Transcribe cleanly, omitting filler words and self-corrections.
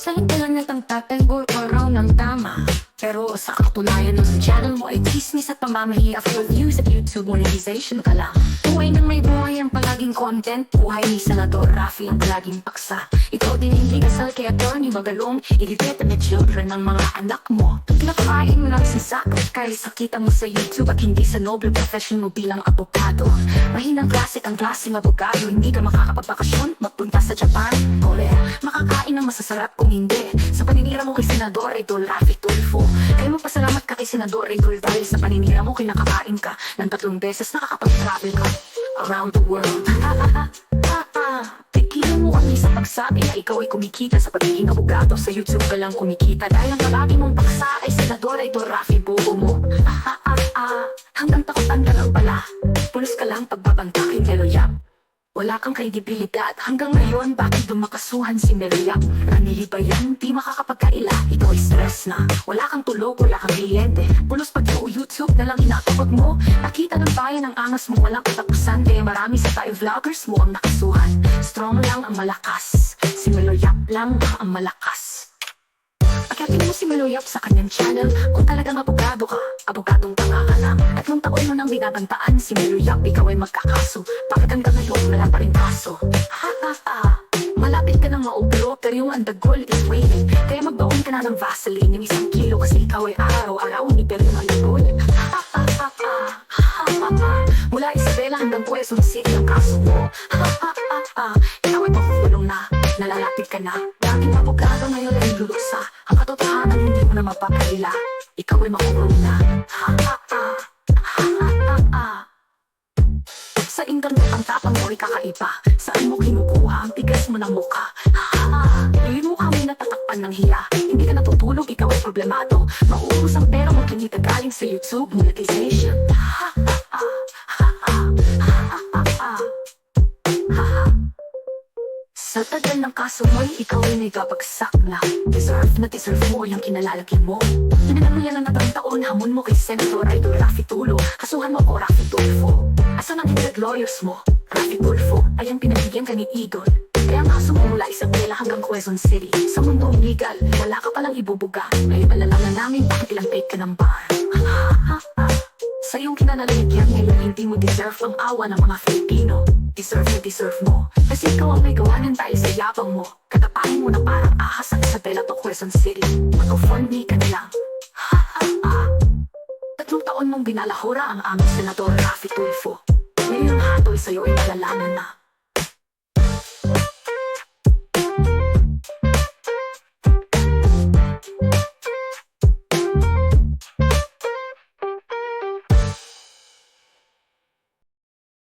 Sa internet ang tatagol ko raw ng tama, pero sa katunayan ng channel mo ay chismis at pamamahiya for views at YouTube monetization ka lang. Buhay ng may buhay ang palaging content, buhay ni Senador Raffy ang palaging paksa. Ikaw din hindi kasal kay Atty. Magalong, illegitimate children ng mga anak mo. Nakakain mo lang sa sakit kahit sakita mo sa YouTube at hindi sa noble profession mo bilang abogado. Mahinang klase ang klaseng abogado, hindi ka makakapagbakasyon, magpunta sa Japan, Korea. Makakain ng masasarap kung hindi sa paninira mo kay Senador Idol Raffy Tulfo. Kaya magpasalamat ka kay Senador Idol dahil sa paninira mo kinakakain ka ng 3 beses nakakapag-travel ka around the world. Tigilan mo kami sa pagsabi na ikaw ay kumikita sa pagiging abogado. Sa YouTube ka lang kumikita dahil ang palagi mong paksa ay Senador Idol Raffy buo mo. Hanggang takutan ka lang pala, pulos ka lang pagbabanta kay Meloyap. Wala kang kredibilidad hanggang ngayon, bakit dumakasuhan si Meloyap? Ranili ba yan? Di makakapagkaila, ikaw ay stress na. Wala kang tulog, wala kang kliyente. Pulos pag YouTube na lang inatapag mo. Nakita ng bayan ang angas mo, walang katapusan. Kaya marami sa tayo vloggers mo ang nakasuhan. Strong lang ang malakas, si Meloyap lang ang malakas. Pagkatin mo si Meloyap sa kanyang channel. Kung talagang abogado ka, abogadong tanga ka lang. At nung taon mo nang binabantaan si Meloyap, ikaw ay magkakaso. Bakit hanggang ngayon wala pa rin kaso? Malapit ka nang maubro, pero yung andagol is waiting. Kaya magbaon ka na ng Vaseline, yung 1 kilo kasi ikaw ay araw-araw ni pero ng andagol. Mula Isabela hanggang Quezon City ang kaso mo. Ikaw ay pakukulong na, nalalapit ka na. Dating abogado ngayon ay lulusa. Ang katotohanan hindi mo na mapapalila. Ikaw ay makulong na. Sa internet ang tapang mo ay kakaiba. Saan mo kinukuha ang tigas mo ng mukha? Yung mukha mo'y natatakpan ng hiya. Hindi ka natutulog, ikaw ay problemado. Mauubos ang pera mo kinita galing sa YouTube monetization. Sa tagal ng kaso mo'y ikaw ay nagabagsak na. Deserve mo yung kinalalagyan mo. Hinanan mo yan ang 3 taon, hamon mo kay Senator Idol Raffy Tulfo. Kasuhan mo ko Raffy Tulfo. Asan ang indirect lawyers mo? Raffy Tulfo ay ang pinagbigyan ka ni Idol. Kaya ang kaso mo mula Isabela hanggang Quezon City. Sa mundong legal, wala ka palang ibubuga. Ngayon malalaman namin bakit ilang take ka ng bar. Sa iyong kinanaligyan ngayon hindi mo deserve ang awa ng mga Filipino. Deserve mo. Kasi ikaw ang may gawanan dahil sa yabang mo. Katapahin mo na parang ahas sa Isabela to Quezon City. Mag-fund me ka na lang. 3 taon mong binalahura ang aming Senador Raffy Tulfo. Ngayon ang hatol sa'yo ay malalaman na.